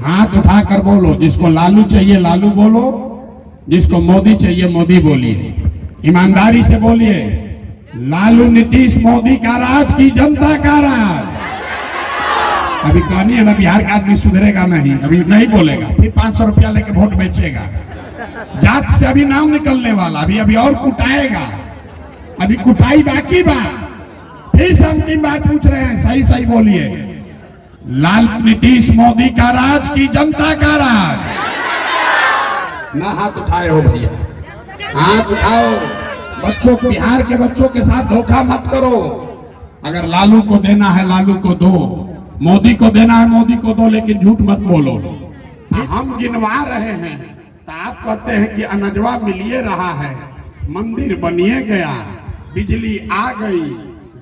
हाथ उठाकर बोलो, जिसको लालू चाहिए लालू बोलो, जिसको मोदी चाहिए मोदी बोलिए। ईमानदारी से बोलिए, लालू नीतीश मोदी का राज की जनता का राज। अभी कहानी है ना, बिहार का आदमी सुधरेगा नहीं, अभी नहीं बोलेगा, फिर 500 रुपया लेके वोट बेचेगा। जात से अभी नाम निकलने वाला, अभी और कुटाएगा, अभी कुटाई बाकी बा। फिर से अंतिम बात पूछ रहे हैं, सही सही बोलिए, लाल नीतीश मोदी का राज की जनता का राज। ना हाथ उठाए हो भैया, हाथ उठाओ। बच्चों, बिहार के बच्चों के साथ धोखा मत करो। अगर लालू को देना है लालू को दो, मोदी को देना है मोदी को दो, लेकिन झूठ मत बोलो। हम गिनवा रहे हैं तो आप कहते हैं कि अनजवा मिलिए रहा है, मंदिर बनिए गया, बिजली आ गई,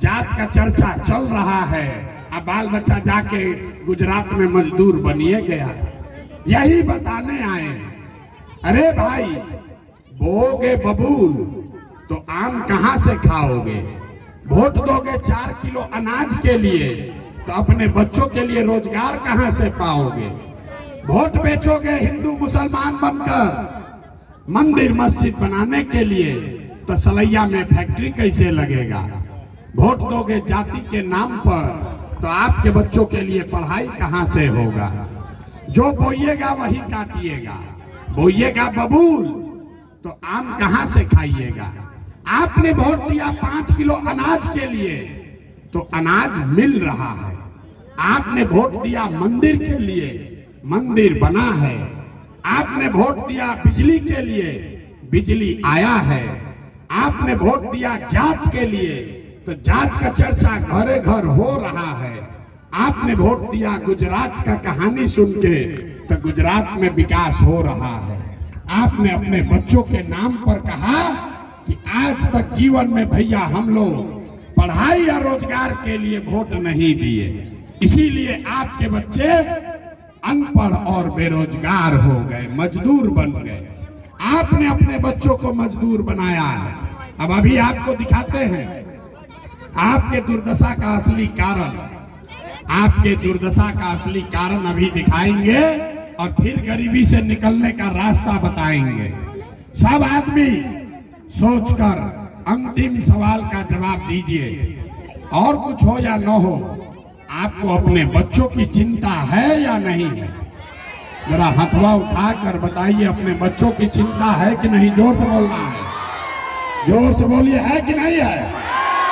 जात का चर्चा चल रहा है, अब बाल बच्चा जाके गुजरात में मजदूर बनिए गया। यही बताने आए हैं। अरे भाई, बोगे बबूल तो आम कहां से खाओगे? वोट दोगे 4 किलो अनाज के लिए तो अपने बच्चों के लिए रोजगार कहां से पाओगे? वोट बेचोगे हिंदू मुसलमान बनकर मंदिर मस्जिद बनाने के लिए तो सलैया में फैक्ट्री कैसे लगेगा? वोट दोगे जाति के नाम पर तो आपके बच्चों के लिए पढ़ाई कहां से होगा? जो बोइएगा वही काटिएगा, बोइएगा बबूल तो आम कहां से खाइएगा? आपने वोट दिया 5 किलो अनाज के लिए तो अनाज मिल रहा है। आपने वोट दिया मंदिर के लिए, मंदिर बना है। आपने वोट दिया बिजली के लिए, बिजली आया है। आपने वोट दिया जात के लिए तो जात का चर्चा घरे घर हो रहा है। आपने वोट दिया गुजरात का कहानी सुन के तो गुजरात में विकास हो रहा है। आपने अपने बच्चों के नाम पर कहा कि आज तक जीवन में भैया हम लोग पढ़ाई या रोजगार के लिए वोट नहीं दिए, इसीलिए आपके बच्चे अनपढ़ और बेरोजगार हो गए, मजदूर बन गए। आपने अपने बच्चों को मजदूर बनाया है। अब अभी आपको दिखाते हैं आपके दुर्दशा का असली कारण, आपके दुर्दशा का असली कारण अभी दिखाएंगे और फिर गरीबी से निकलने का रास्ता बताएंगे। सब आदमी सोचकर अंतिम सवाल का जवाब दीजिए, और कुछ हो या न हो, आपको अपने बच्चों की चिंता है या नहीं है? जरा हथवा उठाकर बताइए, अपने बच्चों की चिंता है कि नहीं? जोर से बोलना है, जोर से बोलिए, है कि नहीं है?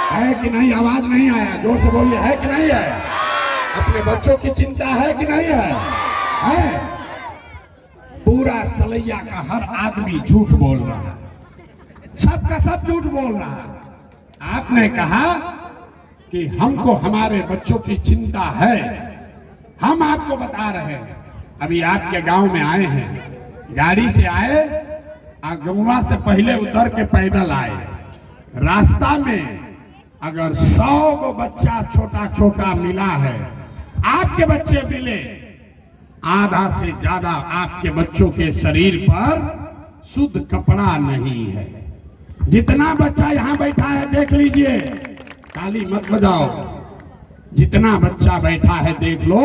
है कि नहीं? आवाज नहीं आया, जोर से बोलिए, है कि नहीं है? अपने बच्चों की चिंता है कि नहीं है? है? पूरा सलैया का हर आदमी झूठ बोल रहा है, सबका सब झूठ बोल रहा है। आपने कहा कि हमको हमारे बच्चों की चिंता है, हम आपको बता रहे हैं। अभी आपके गांव में आए हैं, गाड़ी से आए, गंगवा से पहले उतर के पैदल आए। रास्ता में अगर 100 को बच्चा छोटा छोटा मिला है, आपके बच्चे मिले, आधा से ज्यादा आपके बच्चों के शरीर पर शुद्ध कपड़ा नहीं है। जितना बच्चा यहाँ बैठा है देख लीजिए, ताली मत बजाओ, जितना बच्चा बैठा है देख लो,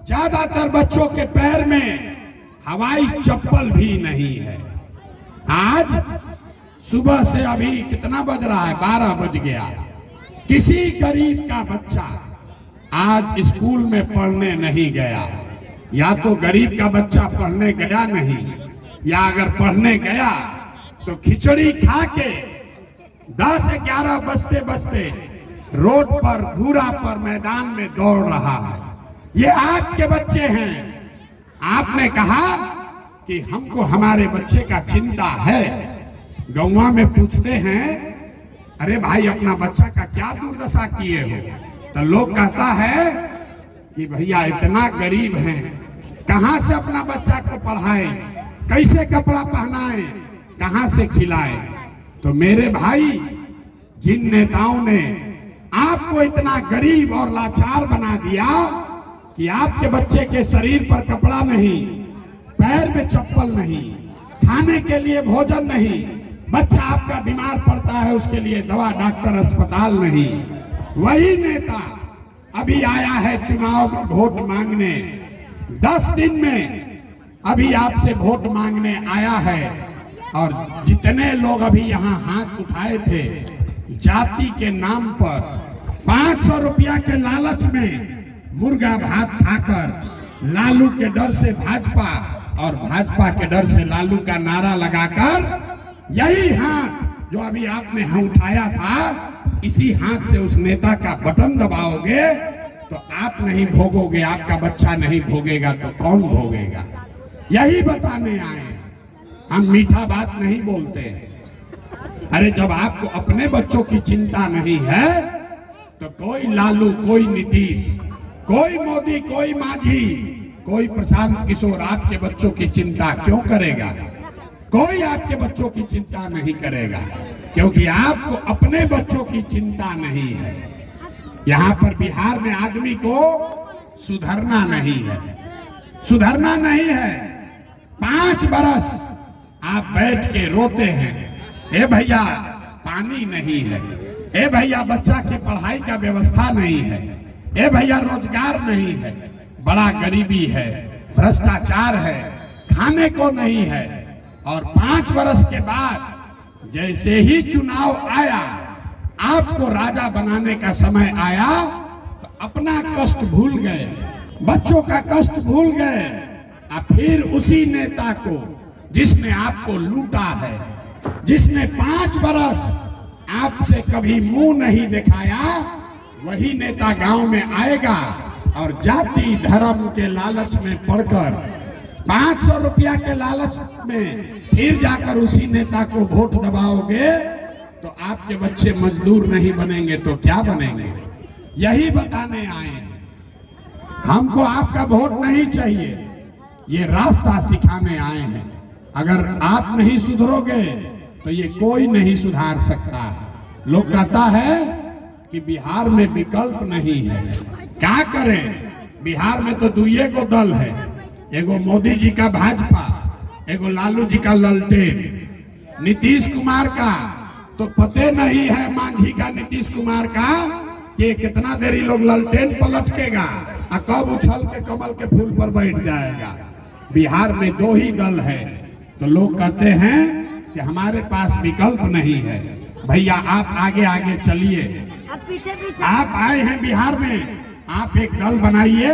ज्यादातर बच्चों के पैर में हवाई चप्पल भी नहीं है। आज सुबह से अभी कितना बज रहा है? 12 बज गया। किसी गरीब का बच्चा आज स्कूल में पढ़ने नहीं गया। या तो गरीब का बच्चा पढ़ने गया नहीं, या अगर पढ़ने गया तो खिचड़ी खा के 10-11 बजते बजते रोड पर, घूरा पर, मैदान में दौड़ रहा है। ये आपके बच्चे हैं। आपने कहा कि हमको हमारे बच्चे का चिंता है। गौवा में पूछते हैं, अरे भाई अपना बच्चा का क्या दुर्दशा किए हो? तो लोग कहता है कि भैया इतना गरीब हैं, कहां से अपना बच्चा को पढ़ाए, कैसे कपड़ा पहनाए, कहां से खिलाए? तो मेरे भाई, जिन नेताओं ने आपको इतना गरीब और लाचार बना दिया कि आपके बच्चे के शरीर पर कपड़ा नहीं, पैर में चप्पल नहीं, खाने के लिए भोजन नहीं, बच्चा आपका बीमार पड़ता है उसके लिए दवा, डॉक्टर, अस्पताल नहीं, वही नेता अभी आया है चुनाव में वोट मांगने। 10 दिन में अभी आपसे वोट मांगने आया है, और जितने लोग अभी यहाँ हाथ उठाए थे जाति के नाम पर 500 रुपया के लालच में मुर्गा भात खाकर लालू के डर से भाजपा और भाजपा के डर से लालू का नारा लगाकर, यही हाथ जो अभी आपने उठाया था, इसी हाथ से उस नेता का बटन दबाओगे तो आप नहीं भोगोगे, आपका बच्चा नहीं भोगेगा तो कौन भोगेगा? यही बताने आए। हम मीठा बात नहीं बोलते। अरे जब आपको अपने बच्चों की चिंता नहीं है तो कोई लालू, कोई नीतीश, कोई मोदी, कोई मांझी, कोई प्रशांत किशोर आपके बच्चों की चिंता क्यों करेगा? कोई आपके बच्चों की चिंता नहीं करेगा, क्योंकि आपको अपने बच्चों की चिंता नहीं है। यहाँ पर बिहार में आदमी को सुधरना नहीं है, सुधरना नहीं है। 5 बरस आप बैठ के रोते हैं, ए भैया पानी नहीं है, ए भैया बच्चा की पढ़ाई का व्यवस्था नहीं है, ए भैया रोजगार नहीं है, बड़ा गरीबी है, भ्रष्टाचार है, खाने को नहीं है। और 5 बरस के बाद जैसे ही चुनाव आया, आपको राजा बनाने का समय आया, तो अपना कष्ट भूल गए, बच्चों का कष्ट भूल गए। अब फिर उसी नेता को जिसने आपको लूटा है, जिसने 5 बरस आपसे कभी मुंह नहीं दिखाया, वही नेता गांव में आएगा और जाति धर्म के लालच में पड़कर 500 रुपया के लालच में फिर जाकर उसी नेता को वोट दबाओगे तो आपके बच्चे मजदूर नहीं बनेंगे तो क्या बनेंगे? यही बताने आए हैं। हमको आपका वोट नहीं चाहिए, ये रास्ता सिखाने आए हैं। अगर आप नहीं सुधरोगे तो ये कोई नहीं सुधार सकता है। लोग कहता है कि बिहार में विकल्प नहीं है, क्या करें? बिहार में तो दुइये को दल है, एगो मोदी जी का भाजपा, एगो लालू जी का ललटेन। नीतीश कुमार का तो पते नहीं है, मांझी का नीतीश कुमार का, कि कितना देरी लोग ललटेन पर लटकेगा और कब उछल के कमल के फूल पर बैठ जाएगा। बिहार में 2 ही दल है, तो लोग कहते हैं कि हमारे पास विकल्प नहीं है। भैया आप आगे आगे चलिए, आप आए हैं बिहार में, आप एक दल बनाइए,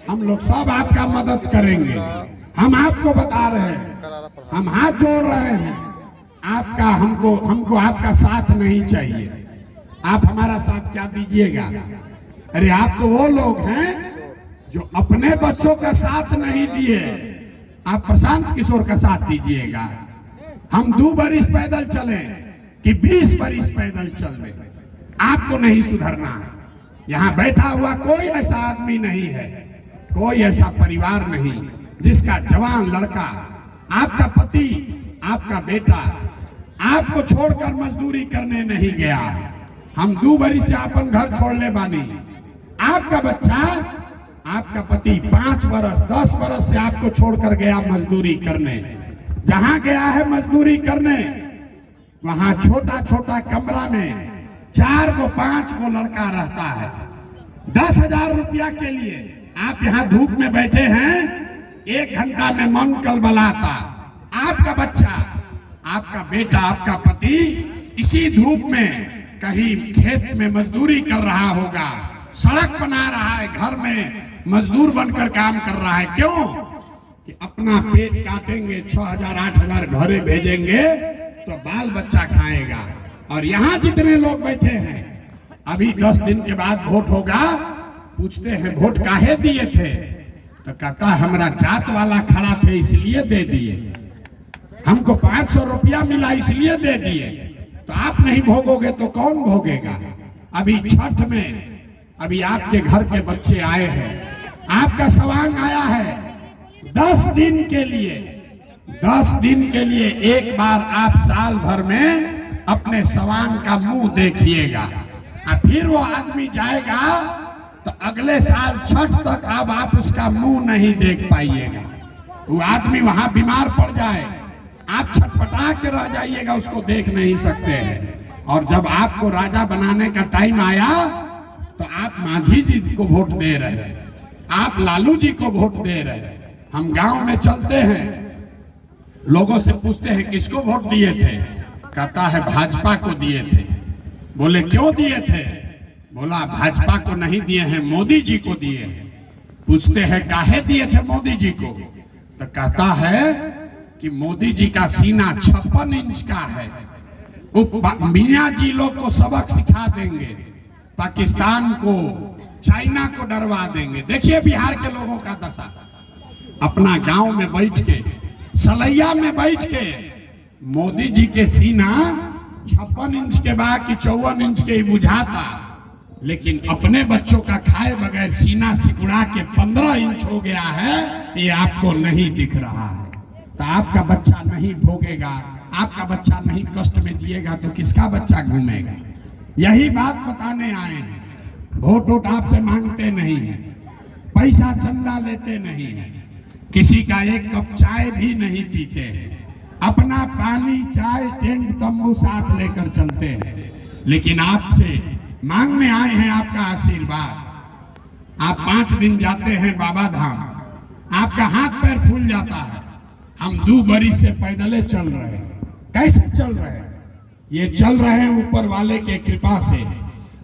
हम लोग सब आपका मदद करेंगे। हम आपको बता रहे हैं, हम हाथ जोड़ रहे हैं, आपका हमको आपका साथ नहीं चाहिए। आप हमारा साथ क्या दीजिएगा? अरे आप तो वो लोग हैं जो अपने बच्चों का साथ नहीं दिए, आप प्रशांत किशोर का साथ दीजिएगा। हम 2 बरिस पैदल चले कि 20 बरिस पैदल चल रहे, आपको नहीं सुधरना है। यहाँ बैठा हुआ कोई ऐसा आदमी नहीं है, कोई ऐसा परिवार नहीं जिसका जवान लड़का, आपका पति, आपका बेटा आपको छोड़कर मजदूरी करने नहीं गया है। हम 2 बरिस से अपन घर छोड़ ले बानी। आपका बच्चा, आपका पति 5 बरस 10 बरस से आपको छोड़कर गया मजदूरी करने। जहां गया है मजदूरी करने, वहां छोटा छोटा कमरा में 4 को 5 को लड़का रहता है। 10,000 रुपया के लिए आप यहाँ धूप में बैठे हैं, 1 घंटा में मन कलबलाता। आपका बच्चा, आपका बेटा, आपका पति इसी धूप में कहीं खेत में मजदूरी कर रहा होगा, सड़क बना रहा है, घर में मजदूर बनकर काम कर रहा है। क्यों? कि अपना पेट काटेंगे, 6,000 8,000 घरे भेजेंगे तो बाल बच्चा खाएगा। और यहाँ जितने लोग बैठे हैं, अभी 10 दिन के बाद वोट होगा, पूछते हैं वोट काहे दिए थे, तो कहता हमारा जात वाला खड़ा थे इसलिए दे दिए, हमको 500 रुपया मिला इसलिए दे दिए। तो आप नहीं भोगोगे तो कौन भोगेगा? अभी छठ में अभी आपके घर के बच्चे आए हैं, आपका सवांग आया है 10 दिन के लिए। 10 दिन के लिए एक बार आप साल भर में अपने सवांग का मुंह देखिएगा, और फिर वो आदमी जाएगा तो अगले साल छठ तक अब आप उसका मुंह नहीं देख पाइएगा। वो आदमी वहां बीमार पड़ जाए, आप छटपटा के रह जाइएगा, उसको देख नहीं सकते हैं। और जब आपको राजा बनाने का टाइम आया तो आप मांझी जी को वोट दे रहे हैं। आप लालू जी को वोट दे रहे हैं। हम गांव में चलते हैं, लोगों से पूछते हैं किसको वोट दिए थे, कहता है भाजपा को दिए थे। बोले क्यों दिए थे, बोला भाजपा को नहीं दिए हैं, मोदी जी को दिए हैं। पूछते हैं काहे दिए थे मोदी जी को, तो कहता है कि मोदी जी का सीना 56 इंच का है, वो मियाँ जी लोग को सबक सिखा देंगे, पाकिस्तान को चाइना को डरवा देंगे। देखिए बिहार के लोगों का दशा, अपना गांव में बैठ के सलैया में बैठ के मोदी जी के सीना 56 इंच के बाद कि 54 इंच के ही बुझाता, लेकिन अपने बच्चों का खाए बगैर सीना सिकुड़ा के 15 इंच हो गया है, ये आपको नहीं दिख रहा है। तो आपका बच्चा नहीं भोगेगा, आपका बच्चा नहीं कष्ट में जिएगा तो किसका बच्चा घूमेगा। यही बात बताने आए हैं। वोट वोट आपसे मांगते नहीं है, पैसा चंदा लेते नहीं है, किसी का एक कप चाय भी नहीं पीते हैं, अपना पानी चाय टेंट तंबू साथ लेकर चलते हैं। लेकिन आपसे मांगने आए हैं आपका आशीर्वाद। आप 5 दिन जाते हैं बाबा धाम, आपका हाथ पैर फूल जाता है। हम 2 बरिस से पैदले चल रहे हैं। कैसे चल रहे हैं, ये चल रहे हैं ऊपर वाले के कृपा से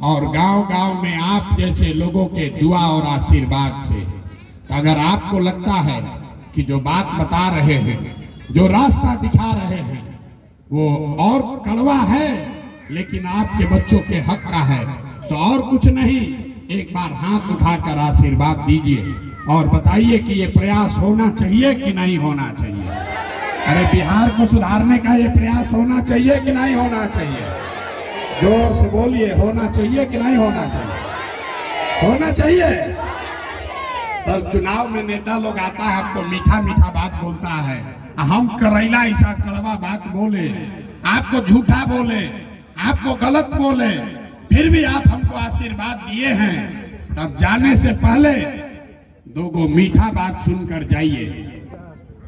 और गांव गांव में आप जैसे लोगों के दुआ और आशीर्वाद से। तो अगर आपको लगता है कि जो बात बता रहे हैं, जो रास्ता दिखा रहे हैं वो और कड़वा है लेकिन आपके बच्चों के हक का है, तो और कुछ नहीं, एक बार हाथ उठाकर आशीर्वाद दीजिए और बताइए कि ये प्रयास होना चाहिए कि नहीं होना चाहिए। अरे बिहार को सुधारने का ये प्रयास होना चाहिए कि नहीं होना चाहिए। जोर से बोलिए, होना चाहिए कि नहीं होना चाहिए। होना चाहिए। तब चुनाव में नेता लोग आता है, आपको मीठा मीठा बात बोलता है, हम करैला ऐसा कड़वा बात बोले, आपको झूठा बोले, आपको गलत बोले, फिर भी आप हमको आशीर्वाद दिए हैं। तब जाने से पहले 2 मीठा बात सुनकर जाइए।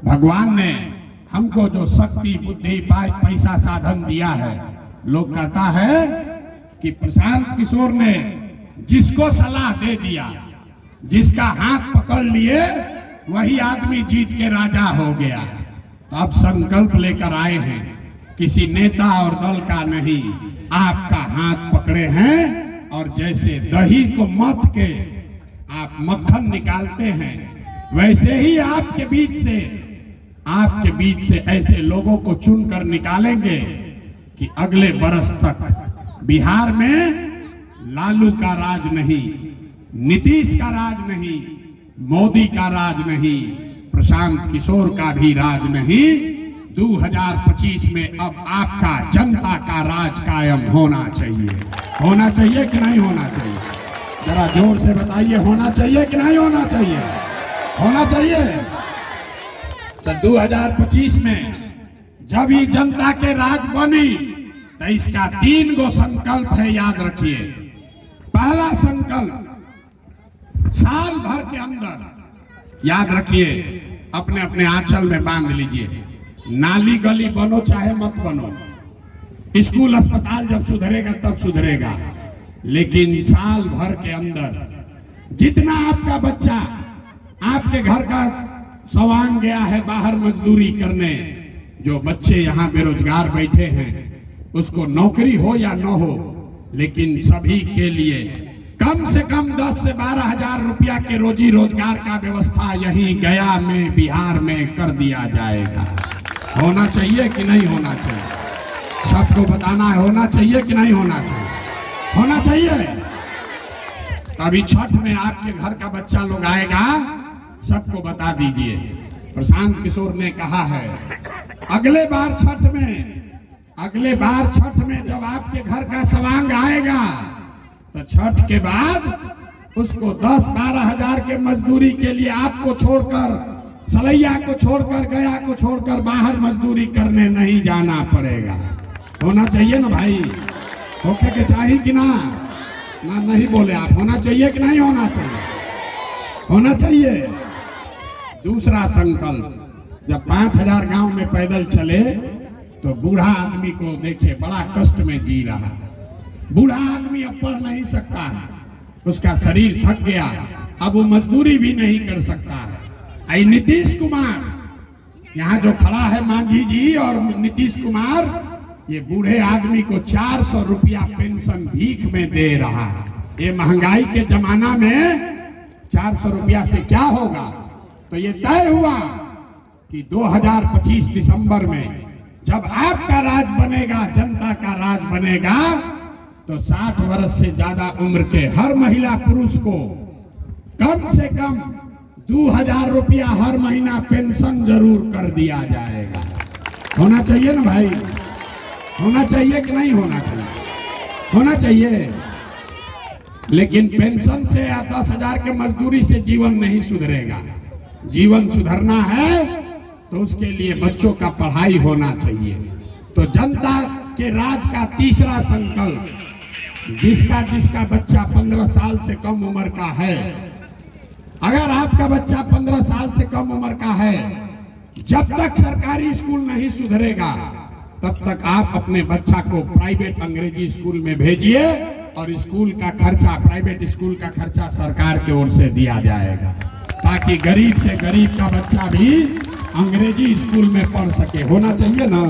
भगवान ने हमको जो शक्ति बुद्धि पैसा साधन दिया है, लोग कहता है कि प्रशांत किशोर ने जिसको सलाह दे दिया, जिसका हाथ पकड़ लिए, वही आदमी जीत के राजा हो गया। तो अब संकल्प लेकर आए हैं, किसी नेता और दल का नहीं, आपका हाथ पकड़े हैं और जैसे दही को मथ के आप मक्खन निकालते हैं, वैसे ही आपके बीच से ऐसे लोगों को चुनकर निकालेंगे कि अगले बरस तक बिहार में लालू का राज नहीं, नीतीश का राज नहीं, मोदी का राज नहीं, प्रशांत किशोर का भी राज नहीं। 2025 में अब आपका जनता का राज कायम होना चाहिए। होना चाहिए कि नहीं होना चाहिए, जरा जोर से बताइए, होना चाहिए कि नहीं होना चाहिए। होना चाहिए। तो 2025 में जब ये जनता के राज बनी तो इसका 3 गो संकल्प है, याद रखिए। पहला संकल्प, साल भर के अंदर याद रखिए, अपने अपने आंचल में बांध लीजिए, नाली गली बनो चाहे मत बनो, स्कूल अस्पताल जब सुधरेगा तब सुधरेगा, लेकिन साल भर के अंदर जितना आपका बच्चा आपके घर का सवांग गया है बाहर मजदूरी करने, जो बच्चे यहाँ बेरोजगार बैठे हैं, उसको नौकरी हो या न हो, लेकिन सभी के लिए कम से कम 10 से 12 हजार रुपया के रोजी रोजगार का व्यवस्था यहीं गया में, बिहार में कर दिया जाएगा। होना चाहिए कि नहीं होना चाहिए, सबको बताना है, होना चाहिए कि नहीं होना चाहिए। होना चाहिए। अभी छठ में आपके घर का बच्चा लोग आएगा, सबको बता दीजिए, प्रशांत किशोर ने कहा है अगले बार छठ में जब आपके घर का सवांग आएगा तो छठ के बाद उसको 10-12 हजार के मजदूरी के लिए आपको छोड़कर, सलैया को छोड़कर, गया को छोड़कर बाहर मजदूरी करने नहीं जाना पड़ेगा। होना चाहिए ना भाई, होके के चाहिए कि ना नहीं बोले आप, होना चाहिए कि नहीं होना चाहिए। होना चाहिए। दूसरा संकल्प, जब 5000 गांव में पैदल चले तो बूढ़ा आदमी को देखे बड़ा कष्ट में जी रहा। बूढ़ा आदमी अब पढ़ नहीं सकता है, उसका शरीर थक गया, अब वो मजदूरी भी नहीं कर सकता है। आई नीतीश कुमार यहाँ जो खड़ा है, मांझी जी और नीतीश कुमार, ये बूढ़े आदमी को 400 रुपया पेंशन भीख में दे रहा है। ये महंगाई के जमाना में 400 रुपया से क्या होगा। तो ये तय हुआ कि 2025 दिसंबर में जब आपका राज बनेगा, जनता का राज बनेगा, तो 60 वर्ष से ज्यादा उम्र के हर महिला पुरुष को कम से कम 2000 रुपया हर महीना पेंशन जरूर कर दिया जाएगा। होना चाहिए ना भाई, होना चाहिए कि नहीं होना चाहिए? होना चाहिए। लेकिन पेंशन से या 10,000 के मजदूरी से जीवन नहीं सुधरेगा। जीवन सुधरना है तो उसके लिए बच्चों का पढ़ाई होना चाहिए। तो जनता के राज का तीसरा संकल्प, जिसका बच्चा 15 साल से कम उम्र का है, अगर आपका बच्चा 15 साल से कम उम्र का है, जब तक सरकारी स्कूल नहीं सुधरेगा तब तक आप अपने बच्चा को प्राइवेट अंग्रेजी स्कूल में भेजिए और स्कूल का खर्चा, प्राइवेट स्कूल का खर्चा सरकार की ओर से दिया जाएगा, ताकि गरीब से गरीब का बच्चा भी अंग्रेजी स्कूल में पढ़ सके। होना चाहिए ना?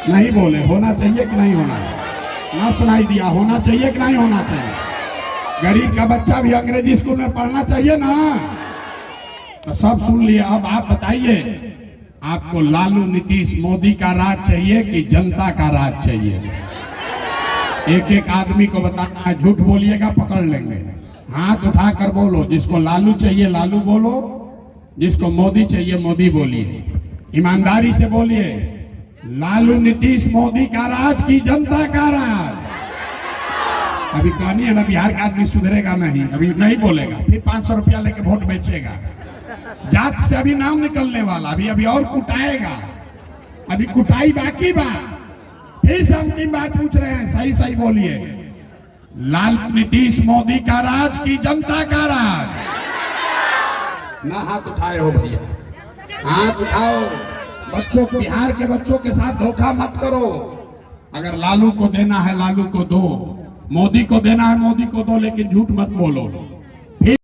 नहीं बोले होना चाहिए कि नहीं होना? ना सुनाई दिया, होना चाहिए कि नहीं होना चाहिए? गरीब का बच्चा भी अंग्रेजी स्कूल में पढ़ना चाहिए ना? तो सब सुन लिया। अब आप बताइए, आपको लालू नीतीश मोदी का राज चाहिए कि जनता का राज चाहिए? एक एक आदमी को बताना है, झूठ बोलिएगा पकड़ लेंगे। हाथ उठाकर बोलो, जिसको लालू चाहिए लालू बोलो, जिसको मोदी चाहिए मोदी बोलिए। ईमानदारी से बोलिए, लालू नीतीश मोदी का राज की जनता का राज। अभी कहानी है ना, बिहार का आदमी सुधरेगा नहीं, अभी नहीं बोलेगा, फिर 500 रुपया लेके वोट बेचेगा। जात से अभी नाम निकलने वाला, अभी और कुटाएगा, अभी कुटाई बाकी बा। फिर से अंतिम बात पूछ रहे हैं, सही सही बोलिए, लालू नीतीश मोदी का राज की जनता का राज? ना हाथ उठाए हो भैया, हाथ उठाओ। बच्चों, बिहार के बच्चों के साथ धोखा मत करो। अगर लालू को देना है लालू को दो, मोदी को देना है मोदी को दो, लेकिन झूठ मत बोलो।